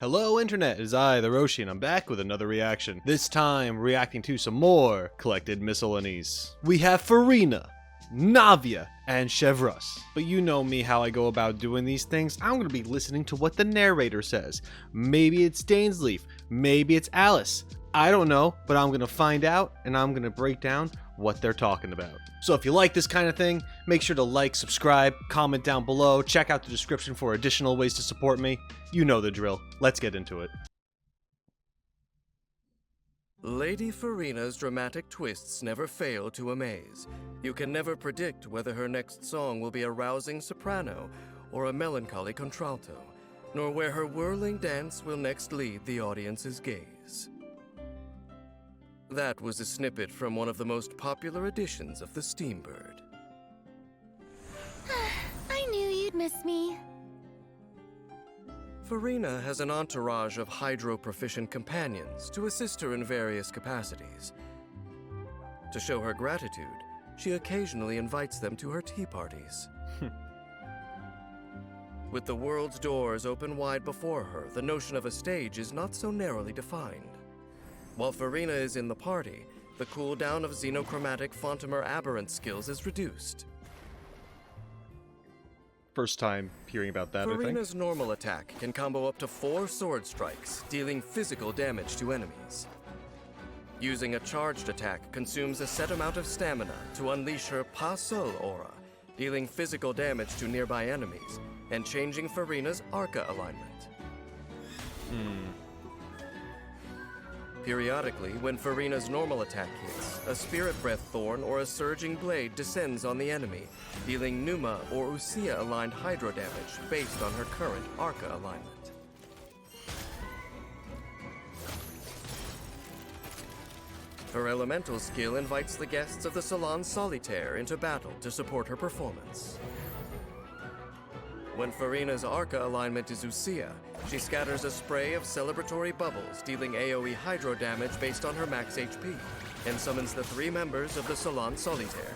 Hello Internet, it is I, TheRoschi, and I'm back with another reaction. This time, reacting to some more collected Miscellanies. We have Furina, Navia, and Chevreuse. But you know me, how I go about doing these things. I'm going to be listening to what the narrator says. Maybe it's Dainsleif, maybe it's Alice. I don't know, but I'm going to find out, and I'm going to break down what they're talking about. So if you like this kind of thing, make sure to like, subscribe, comment down below, check out the description for additional ways to support me. You know the drill. Let's get into it. Lady Furina's dramatic twists never fail to amaze. You can never predict whether her next song will be a rousing soprano or a melancholy contralto, nor where her whirling dance will next lead the audience's gaze. That was a snippet from one of the most popular editions of the Steambird. I knew you'd miss me. Furina has an entourage of hydro-proficient companions to assist her in various capacities. To show her gratitude, she occasionally invites them to her tea parties. With the world's doors open wide before her, the notion of a stage is not so narrowly defined. While Furina is in the party, the cooldown of xenochromatic Fontaine aberrant skills is reduced. First time hearing about that, I think. Furina's normal attack can combo up to 4 sword strikes, dealing physical damage to enemies. Using a charged attack consumes a set amount of stamina to unleash her Pas Seul aura, dealing physical damage to nearby enemies, and changing Furina's Arca alignment. Periodically, when Furina's normal attack hits, a Spirit Breath Thorn or a Surging Blade descends on the enemy, dealing Pneuma or Usia aligned hydro damage based on her current Arca alignment. Her elemental skill invites the guests of the Salon Solitaire into battle to support her performance. When Furina's Arca alignment is Usia, she scatters a spray of celebratory bubbles, dealing AoE hydro damage based on her max HP, and summons the 3 members of the Salon Solitaire.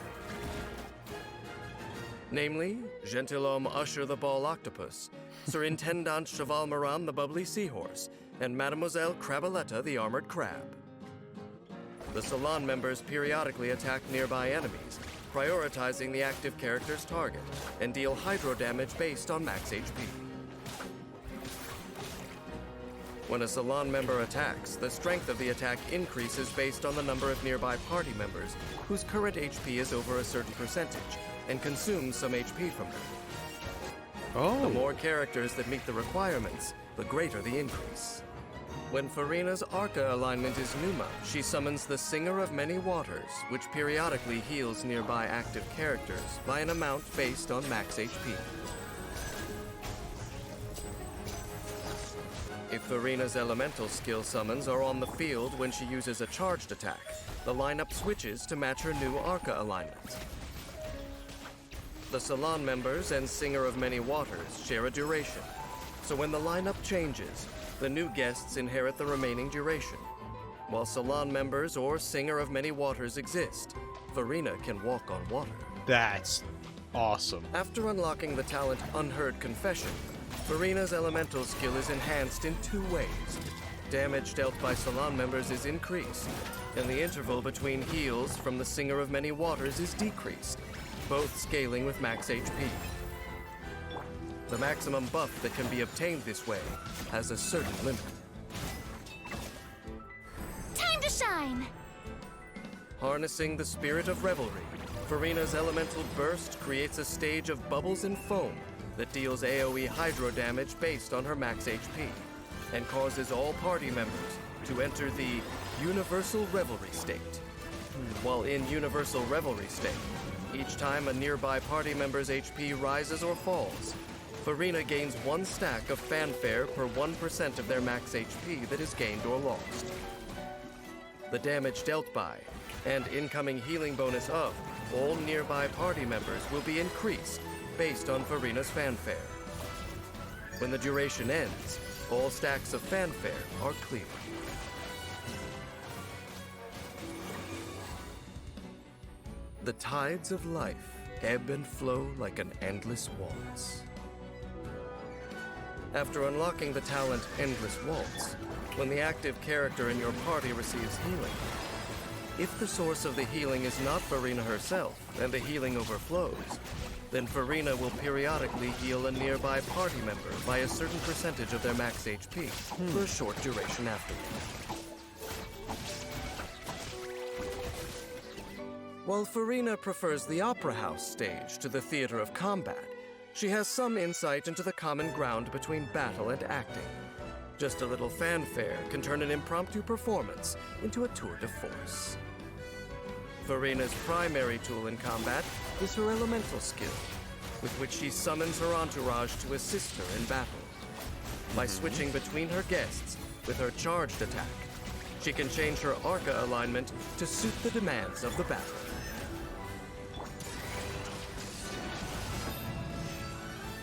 Namely, Gentilhomme Usher the Ball Octopus, Surintendant Cheval Moran the Bubbly Seahorse, and Mademoiselle Crabaletta the Armored Crab. The Salon members periodically attack nearby enemies, prioritizing the active character's target, and deal hydro damage based on max HP. When a Salon member attacks, the strength of the attack increases based on the number of nearby party members whose current HP is over a certain percentage, and consumes some HP from them. The more characters that meet the requirements, the greater the increase. When Furina's Arca alignment is Pneuma, she summons the Singer of Many Waters, which periodically heals nearby active characters by an amount based on max HP. If Furina's elemental skill summons are on the field when she uses a charged attack, the lineup switches to match her new Arca alignment. The Salon members and Singer of Many Waters share a duration, so when the lineup changes, the new guests inherit the remaining duration. While Salon members or Singer of Many Waters exist, Furina can walk on water. That's awesome. After unlocking the talent Unheard Confession, Furina's elemental skill is enhanced in 2 ways. Damage dealt by Salon members is increased, and the interval between heals from the Singer of Many Waters is decreased, both scaling with max HP. The maximum buff that can be obtained this way has a certain limit. Time to shine! Harnessing the spirit of revelry, Furina's elemental burst creates a stage of bubbles and foam that deals AoE hydro damage based on her max HP, and causes all party members to enter the Universal Revelry state. While in Universal Revelry state, each time a nearby party member's HP rises or falls, Furina gains 1 stack of fanfare per 1% of their max HP that is gained or lost. The damage dealt by, and incoming healing bonus of, all nearby party members will be increased based on Furina's fanfare. When the duration ends, all stacks of fanfare are clear. The tides of life ebb and flow like an endless waltz. After unlocking the talent Endless Waltz, when the active character in your party receives healing, if the source of the healing is not Furina herself and the healing overflows, then Furina will periodically heal a nearby party member by a certain percentage of their max HP for a short duration afterward. While Furina prefers the Opera House stage to the theater of combat, she has some insight into the common ground between battle and acting. Just a little fanfare can turn an impromptu performance into a tour de force. Furina's primary tool in combat is her elemental skill, with which she summons her entourage to assist her in battle. By switching between her guests with her charged attack, she can change her Arca alignment to suit the demands of the battle.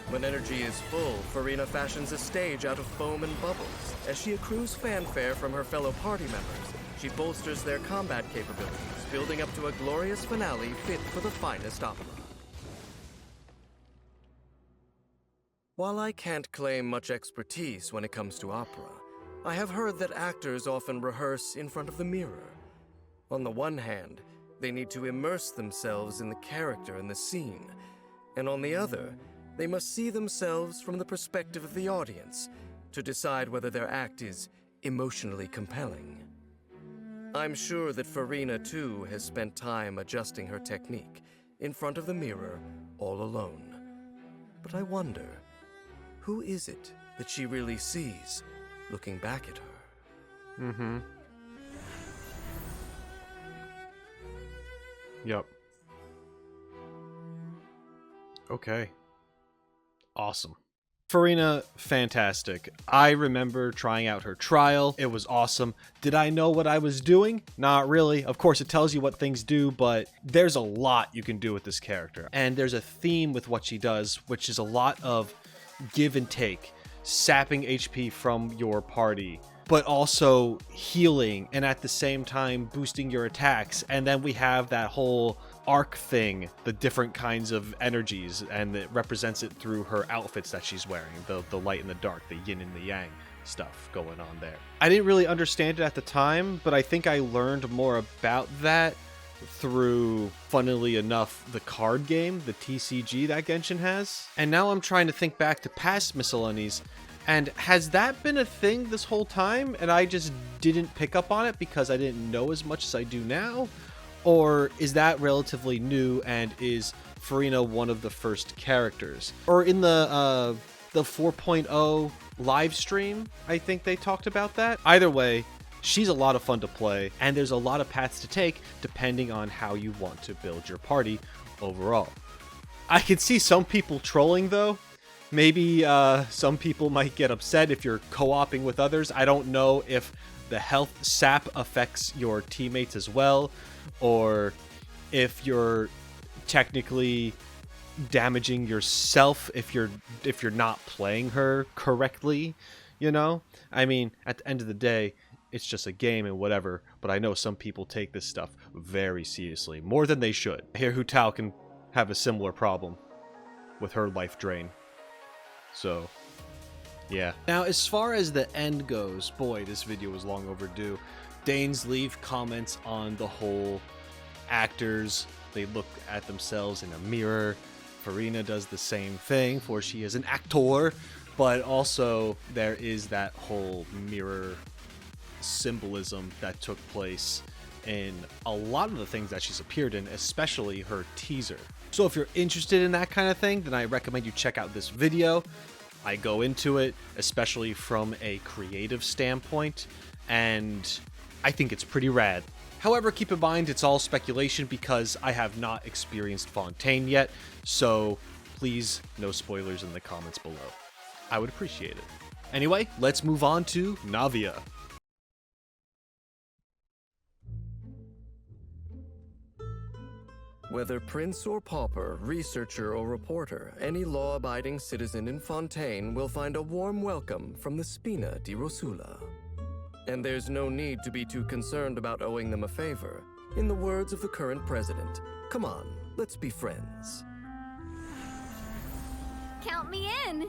When energy is full, Furina fashions a stage out of foam and bubbles. As she accrues fanfare from her fellow party members, she bolsters their combat capabilities, building up to a glorious finale fit for the finest opera. While I can't claim much expertise when it comes to opera, I have heard that actors often rehearse in front of the mirror. On the one hand, they need to immerse themselves in the character and the scene, and on the other, they must see themselves from the perspective of the audience to decide whether their act is emotionally compelling. I'm sure that Furina, too, has spent time adjusting her technique in front of the mirror all alone. But I wonder, who is it that she really sees looking back at her? Yep. Okay. Awesome. Furina, fantastic. I remember trying out her trial. It was awesome. Did I know what I was doing? Not really. Of course, it tells you what things do, but there's a lot you can do with this character. And there's a theme with what she does, which is a lot of give and take, sapping HP from your party, but also healing and at the same time boosting your attacks. And then we have that whole arc thing, the different kinds of energies, and it represents it through her outfits that she's wearing, the light and the dark, the yin and the yang stuff going on there. I didn't really understand it at the time, but I think I learned more about that through, funnily enough, the card game, the TCG that Genshin has. And now I'm trying to think back to past Miscellanies, and has that been a thing this whole time and I just didn't pick up on it because I didn't know as much as I do now? Or is that relatively new, and is Furina one of the first characters? Or in the 4.0 live stream, I think they talked about that. Either way, she's a lot of fun to play, and there's a lot of paths to take depending on how you want to build your party overall. I can see some people trolling though. Maybe some people might get upset if you're co-oping with others. I don't know if the health sap affects your teammates as well, or if you're technically damaging yourself if you're not playing her correctly, you know? I mean, at the end of the day, it's just a game and whatever, but I know some people take this stuff very seriously, more than they should. I hear Hu Tao can have a similar problem with her life drain. So, yeah. Now, as far as the end goes, boy, this video was long overdue. Danes leave comments on the whole actors. They look at themselves in a mirror. Furina does the same thing, for she is an actor. But also, there is that whole mirror symbolism that took place in a lot of the things that she's appeared in, especially her teaser. So if you're interested in that kind of thing, then I recommend you check out this video. I go into it, especially from a creative standpoint, and I think it's pretty rad. However, keep in mind, it's all speculation because I have not experienced Fontaine yet, so please, no spoilers in the comments below. I would appreciate it. Anyway, let's move on to Navia. Whether prince or pauper, researcher or reporter, any law-abiding citizen in Fontaine will find a warm welcome from the Spina di Rosula. And there's no need to be too concerned about owing them a favor. In the words of the current president, come on, let's be friends. Count me in.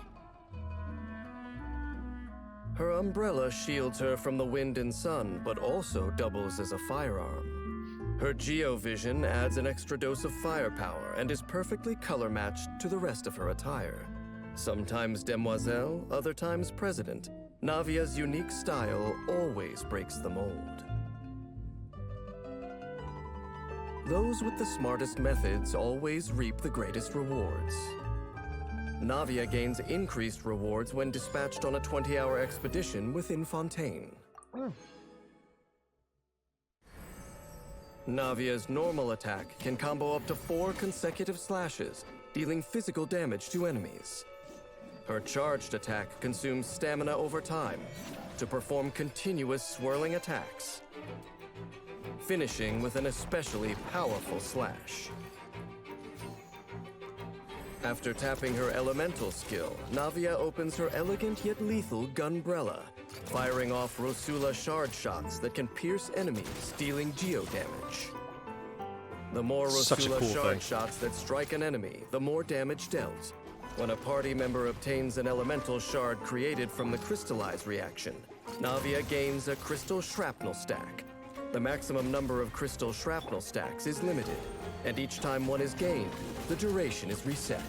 Her umbrella shields her from the wind and sun, but also doubles as a firearm. Her geovision adds an extra dose of firepower and is perfectly color-matched to the rest of her attire. Sometimes demoiselle, other times president, Navia's unique style always breaks the mold. Those with the smartest methods always reap the greatest rewards. Navia gains increased rewards when dispatched on a 20-hour expedition within Fontaine. Navia's normal attack can combo up to 4 consecutive slashes, dealing physical damage to enemies. Her charged attack consumes stamina over time to perform continuous swirling attacks, finishing with an especially powerful slash. After tapping her elemental skill, Navia opens her elegant yet lethal Gunbrella, firing off Rosula shard shots that can pierce enemies, dealing geo damage. The more Such a Rosula cool shard thing. shots that strike an enemy, the more damage dealt. When a party member obtains an elemental shard created from the crystallize reaction, Navia gains a crystal shrapnel stack. The maximum number of crystal shrapnel stacks is limited, and each time one is gained, the duration is reset.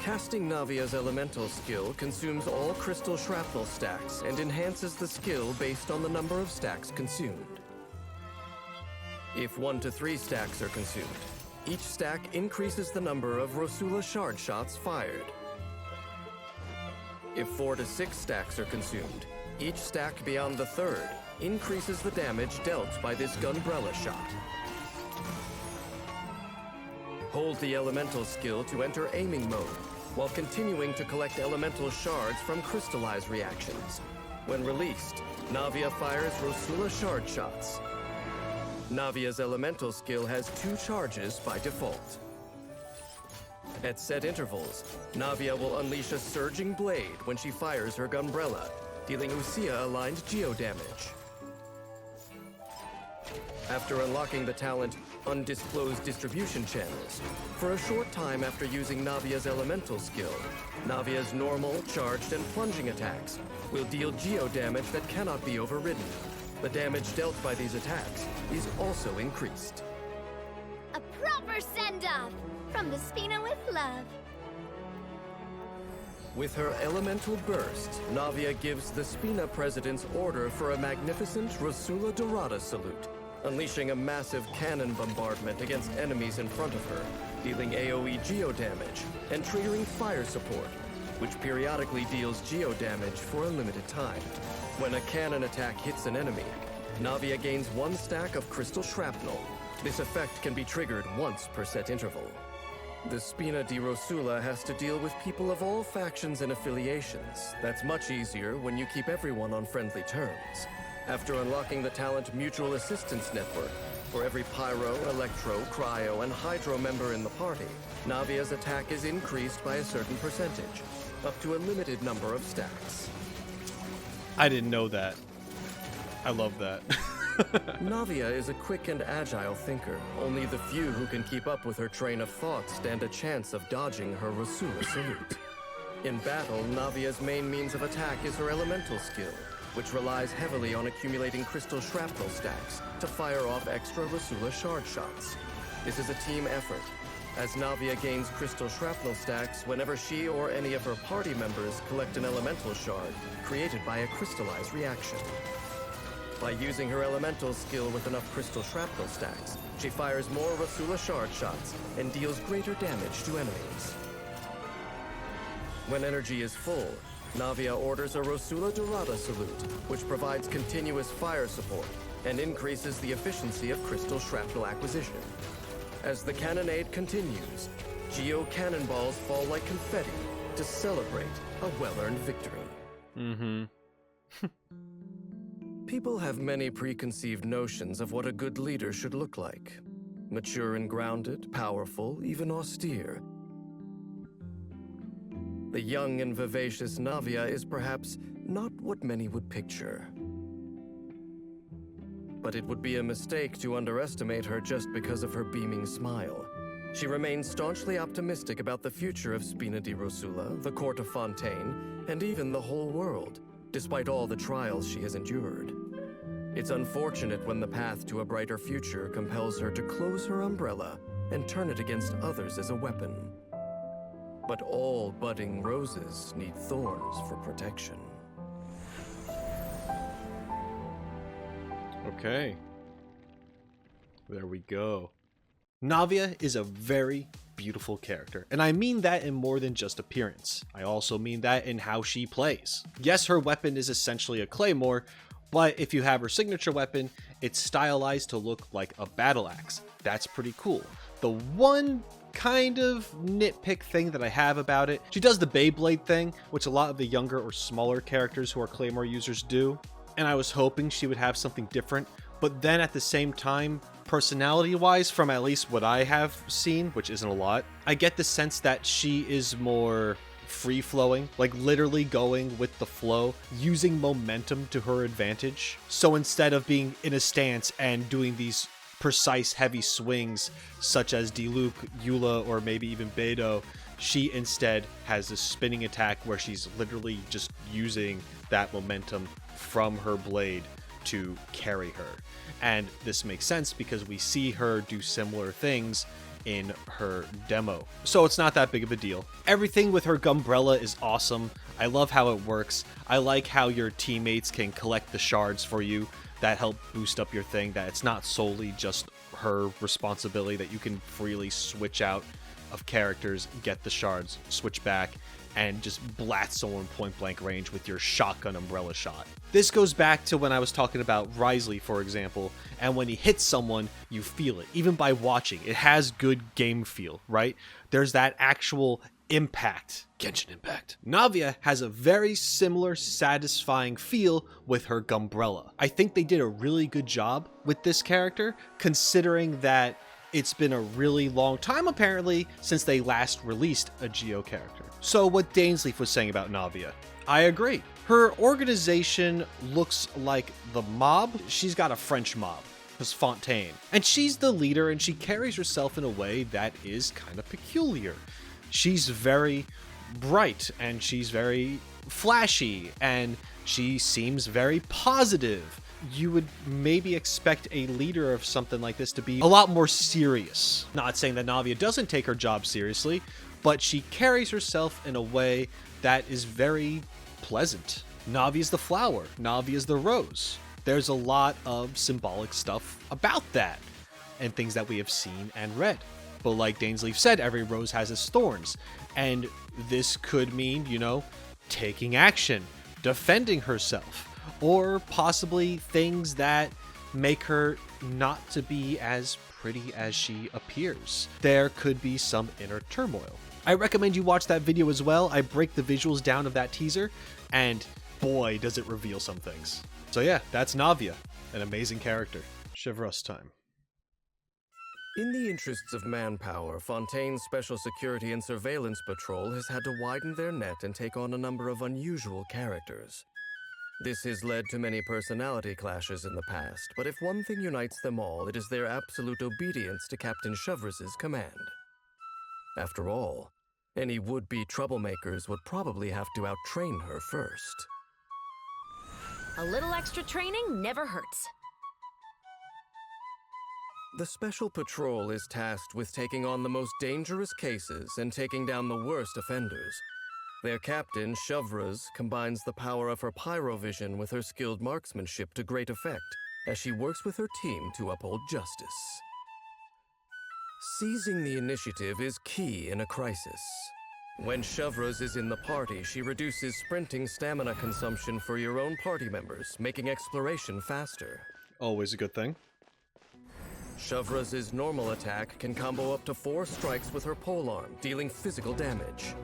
Casting Navia's elemental skill consumes all crystal shrapnel stacks and enhances the skill based on the number of stacks consumed. If 1 to 3 stacks are consumed, each stack increases the number of Rosula shard shots fired. If 4 to 6 stacks are consumed, each stack beyond the third increases the damage dealt by this Gunbrella shot. Hold the elemental skill to enter aiming mode, while continuing to collect elemental shards from crystallize reactions. When released, Navia fires Rosula shard shots. Navia's elemental skill has 2 charges by default. At set intervals, Navia will unleash a surging blade when she fires her Gunbrella, dealing Usia-aligned geo damage. After unlocking the talent Undisclosed Distribution Channels, for a short time after using Navia's elemental skill, Navia's normal, charged, and plunging attacks will deal geo damage that cannot be overridden. The damage dealt by these attacks is also increased. A proper send-off from the Spina with love. With her elemental burst, Navia gives the Spina President's order for a magnificent Rosula Dorada salute, unleashing a massive cannon bombardment against enemies in front of her, dealing AoE geo damage and triggering fire support, which periodically deals geo damage for a limited time. When a cannon attack hits an enemy, Navia gains 1 stack of crystal shrapnel. This effect can be triggered once per set interval. The Spina di Rosula has to deal with people of all factions and affiliations. That's much easier when you keep everyone on friendly terms. After unlocking the talent Mutual Assistance Network, for every Pyro, Electro, Cryo, and Hydro member in the party, Navia's attack is increased by a certain percentage, up to a limited number of stacks. I didn't know that. I love that. Navia is a quick and agile thinker. Only the few who can keep up with her train of thought stand a chance of dodging her Rosula salute. In battle, Navia's main means of attack is her elemental skill, which relies heavily on accumulating crystal shrapnel stacks to fire off extra Rosula shard shots. This is a team effort, as Navia gains crystal shrapnel stacks whenever she or any of her party members collect an elemental shard created by a crystallized reaction. By using her elemental skill with enough crystal shrapnel stacks, she fires more Rosula shard shots and deals greater damage to enemies. When energy is full, Navia orders a Rosula Dorada salute, which provides continuous fire support and increases the efficiency of crystal shrapnel acquisition. As the cannonade continues, geo cannonballs fall like confetti to celebrate a well-earned victory. People have many preconceived notions of what a good leader should look like. Mature and grounded, powerful, even austere. The young and vivacious Navia is perhaps not what many would picture. But it would be a mistake to underestimate her just because of her beaming smile. She remains staunchly optimistic about the future of Spina di Rosula, the court of Fontaine, and even the whole world, despite all the trials she has endured. It's unfortunate when the path to a brighter future compels her to close her umbrella and turn it against others as a weapon. But all budding roses need thorns for protection. Okay. There we go. Navia is a very beautiful character, and I mean that in more than just appearance. I also mean that in how she plays. Yes, her weapon is essentially a claymore, but if you have her signature weapon, it's stylized to look like a battle axe. That's pretty cool. The one kind of nitpick thing that I have about it, she does the Beyblade thing, which a lot of the younger or smaller characters who are claymore users do, and I was hoping she would have something different, but then at the same time, personality-wise, from at least what I have seen, which isn't a lot, I get the sense that she is more free-flowing, like literally going with the flow, using momentum to her advantage. So instead of being in a stance and doing these precise heavy swings, such as Diluc, Eula, or maybe even Beidou, she instead has a spinning attack where she's literally just using that momentum from her blade to carry her. And this makes sense because we see her do similar things in her demo. So it's not that big of a deal. Everything with her Gumbrella is awesome. I love how it works. I like how your teammates can collect the shards for you that help boost up your thing, that it's not solely just her responsibility, that you can freely switch out of characters, get the shards, switch back, and just blast someone point blank range with your shotgun umbrella shot. This goes back to when I was talking about Wriothesley, for example, and when he hits someone, you feel it, even by watching. It has good game feel, right? There's that actual impact. Genshin impact. Navia has a very similar satisfying feel with her Gumbrella. I think they did a really good job with this character, considering that it's been a really long time, apparently, since they last released a Geo character. So what Dainsleif was saying about Navia, I agree. Her organization looks like the mob. She's got a French mob, it's Fontaine. And she's the leader, and she carries herself in a way that is kind of peculiar. She's very bright, and she's very flashy, and she seems very positive. You would maybe expect a leader of something like this to be a lot more serious. Not saying that Navia doesn't take her job seriously, but she carries herself in a way that is very pleasant. Navia's the flower, Navia's the rose. There's a lot of symbolic stuff about that, and things that we have seen and read. But like Dainsleif said, every rose has its thorns, and this could mean, you know, taking action, defending herself, or possibly things that make her not to be as pretty as she appears. There could be some inner turmoil. I recommend you watch that video as well. I break the visuals down of that teaser, and boy, does it reveal some things. So yeah, that's Navia, an amazing character. Chevreuse time. In the interests of manpower, Fontaine's Special Security and Surveillance Patrol has had to widen their net and take on a number of unusual characters. This has led to many personality clashes in the past, but if one thing unites them all, it is their absolute obedience to Captain Chevreuse's command. After all, any would-be troublemakers would probably have to out-train her first. A little extra training never hurts. The Special Patrol is tasked with taking on the most dangerous cases and taking down the worst offenders. Their captain, Chevreuse, combines the power of her pyrovision with her skilled marksmanship to great effect as she works with her team to uphold justice. Seizing the initiative is key in a crisis. When Chevreuse is in the party, she reduces sprinting stamina consumption for your own party members, making exploration faster. Always a good thing. Chevreuse's normal attack can combo up to 4 strikes with her polearm, dealing physical damage.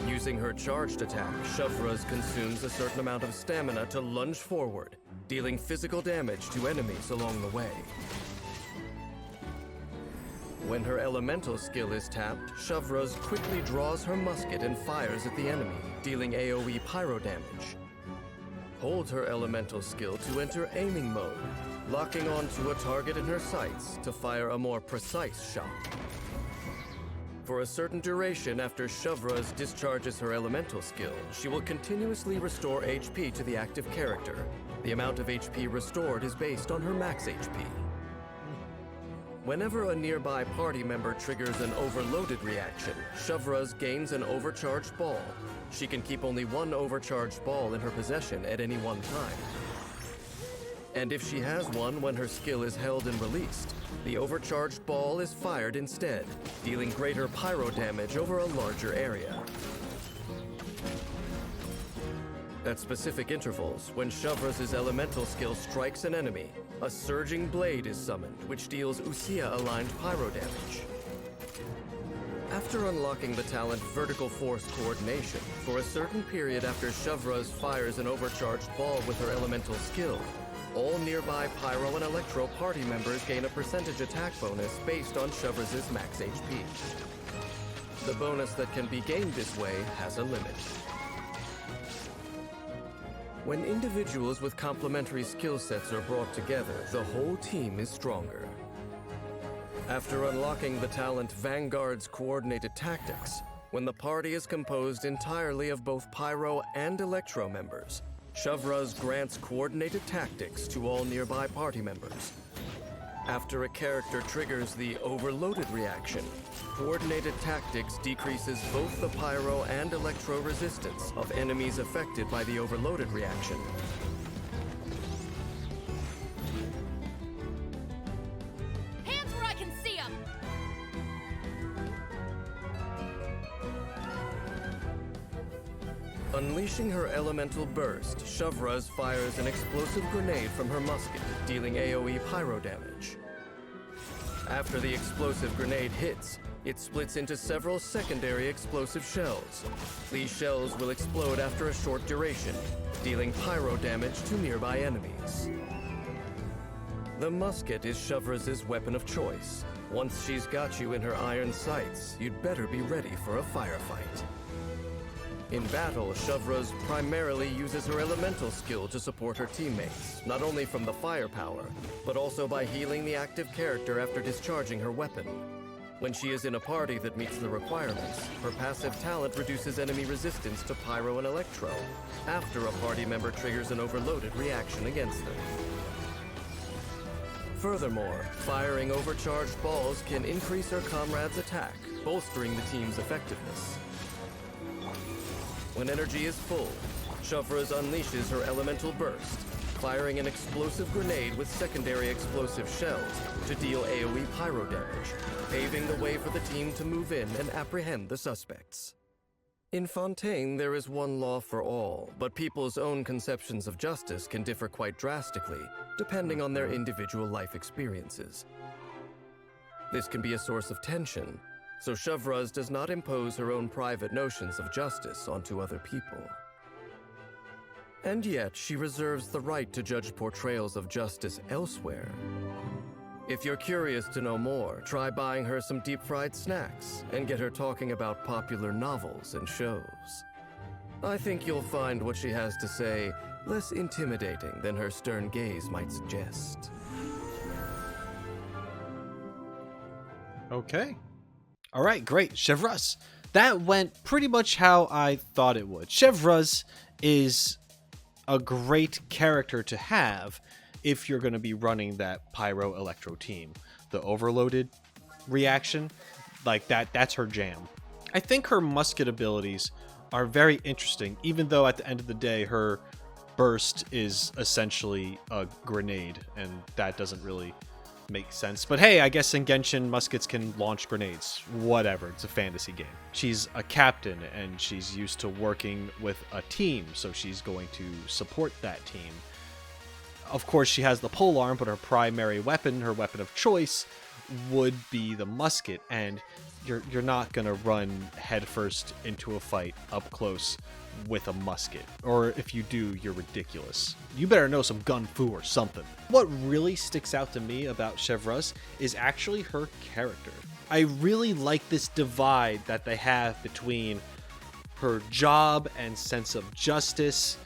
Using her charged attack, Chevreuse consumes a certain amount of stamina to lunge forward, dealing physical damage to enemies along the way. When her elemental skill is tapped, Chevreuse quickly draws her musket and fires at the enemy, dealing AoE pyro damage. Hold her elemental skill to enter aiming mode, locking onto a target in her sights to fire a more precise shot. For a certain duration after Chevreuse discharges her elemental skill, she will continuously restore HP to the active character. The amount of HP restored is based on her max HP. Whenever a nearby party member triggers an overloaded reaction, Chevreuse gains an overcharged ball. She can keep only one overcharged ball in her possession at any one time. And if she has one when her skill is held and released, the overcharged ball is fired instead, dealing greater pyro damage over a larger area. At specific intervals, when Chevreuse's elemental skill strikes an enemy, a surging blade is summoned, which deals Usia-aligned pyro damage. After unlocking the talent Vertical Force Coordination, for a certain period after Chevreuse fires an overcharged ball with her elemental skill, all nearby Pyro and Electro party members gain a percentage attack bonus based on Chevreuse's max HP. The bonus that can be gained this way has a limit. When individuals with complementary skill sets are brought together, the whole team is stronger. After unlocking the talent Vanguard's Coordinated Tactics, when the party is composed entirely of both Pyro and Electro members, Chevreuse grants Coordinated Tactics to all nearby party members. After a character triggers the Overloaded reaction, Coordinated Tactics decreases both the Pyro and Electro resistance of enemies affected by the Overloaded reaction. Hands where I can see them! Unleashing her elemental burst, Chevreuse fires an explosive grenade from her musket, dealing AoE pyro damage. After the explosive grenade hits, it splits into several secondary explosive shells. These shells will explode after a short duration, dealing pyro damage to nearby enemies. The musket is Chevreuse's weapon of choice. Once she's got you in her iron sights, you'd better be ready for a firefight. In battle, Chevreuse primarily uses her elemental skill to support her teammates, not only from the firepower, but also by healing the active character after discharging her weapon. When she is in a party that meets the requirements, her passive talent reduces enemy resistance to Pyro and Electro, after a party member triggers an overloaded reaction against them. Furthermore, firing overcharged balls can increase her comrade's attack, bolstering the team's effectiveness. When energy is full, Chevreuse unleashes her elemental burst, firing an explosive grenade with secondary explosive shells to deal AoE pyro damage, paving the way for the team to move in and apprehend the suspects. In Fontaine, there is one law for all, but people's own conceptions of justice can differ quite drastically, depending on their individual life experiences. This can be a source of tension, so Chevreuse does not impose her own private notions of justice onto other people. And yet, she reserves the right to judge portrayals of justice elsewhere. If you're curious to know more, try buying her some deep-fried snacks and get her talking about popular novels and shows. I think you'll find what she has to say less intimidating than her stern gaze might suggest. Okay. All right, great. Chevreuse. That went pretty much how I thought it would. Chevreuse is a great character to have if you're going to be running that Pyro Electro team. The overloaded reaction, like that's her jam. I think her musket abilities are very interesting, even though at the end of the day, her burst is essentially a grenade, and that doesn't really make sense. But hey, I guess in Genshin, muskets can launch grenades. Whatever, it's a fantasy game. She's a captain, and she's used to working with a team, so she's going to support that team. Of course, she has the polearm, but her primary weapon, her weapon of choice, would be the musket, and you're not gonna run headfirst into a fight up close with a musket. Or if you do, you're ridiculous. You better know some gun fu or something. What really sticks out to me about Chevreuse is actually her character. I really like this divide that they have between her job and sense of justice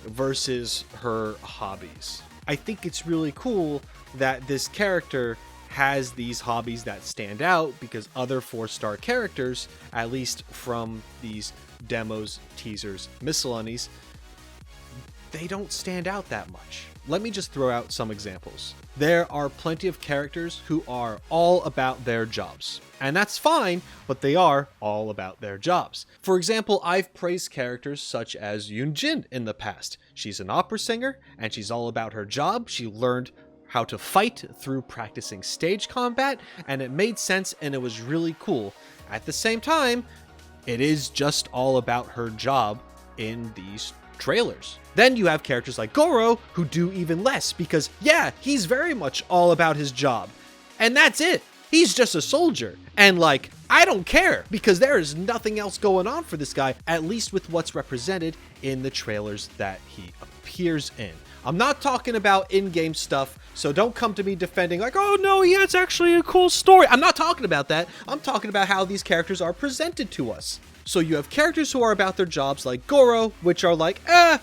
versus her hobbies. I think it's really cool that this character has these hobbies that stand out because other 4-star characters, at least from these demos, teasers, miscellanies, they don't stand out that much. Let me just throw out some examples. There are plenty of characters who are all about their jobs. And that's fine, but they are all about their jobs. For example, I've praised characters such as Yunjin in the past. She's an opera singer, and she's all about her job. She learned how to fight through practicing stage combat, and it made sense and it was really cool. At the same time, it is just all about her job in these trailers. Then you have characters like Goro who do even less because, yeah, he's very much all about his job. And that's it. He's just a soldier. And like, I don't care because there is nothing else going on for this guy, at least with what's represented in the trailers that he appears in. I'm not talking about in-game stuff, so don't come to me defending like, oh no, yeah, it's actually a cool story. I'm not talking about that. I'm talking about how these characters are presented to us. So you have characters who are about their jobs like Goro, which are like,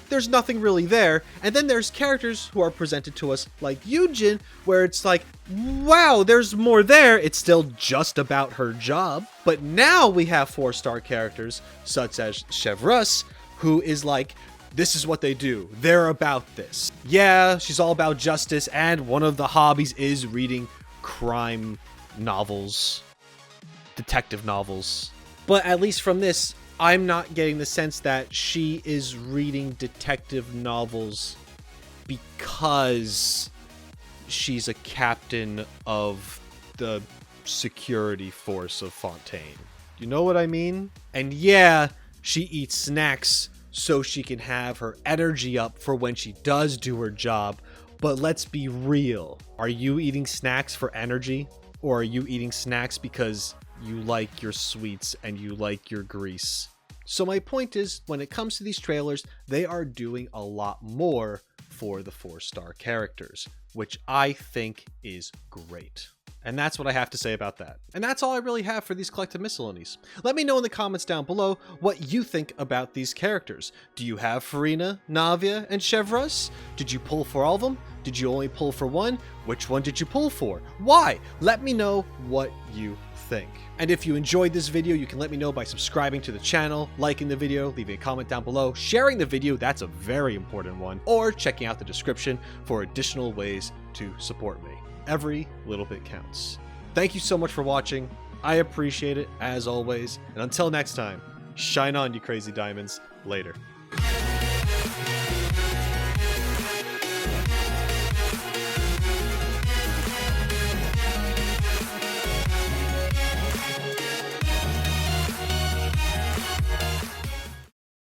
there's nothing really there. And then there's characters who are presented to us like Yunjin, where it's like, wow, there's more there. It's still just about her job. But now we have 4-star characters such as Chevreuse, who is like, this is what they do. They're about this. Yeah, she's all about justice, and one of the hobbies is reading crime novels, detective novels. But at least from this, I'm not getting the sense that she is reading detective novels because she's a captain of the security force of Fontaine. You know what I mean? And yeah, she eats snacks so she can have her energy up for when she does do her job. But let's be real. Are you eating snacks for energy? Or are you eating snacks because you like your sweets and you like your grease? So my point is, when it comes to these trailers, they are doing a lot more for the 4-star characters, which I think is great. And that's what I have to say about that. And that's all I really have for these collected miscellanies. Let me know in the comments down below what you think about these characters. Do you have Furina, Navia, and Chevreuse? Did you pull for all of them? Did you only pull for one? Which one did you pull for? Why? Let me know what you think. And if you enjoyed this video, you can let me know by subscribing to the channel, liking the video, leaving a comment down below, sharing the video, that's a very important one, or checking out the description for additional ways to support me. Every little bit counts. Thank you so much for watching. I appreciate it as always. And until next time, shine on, you crazy diamonds. Later.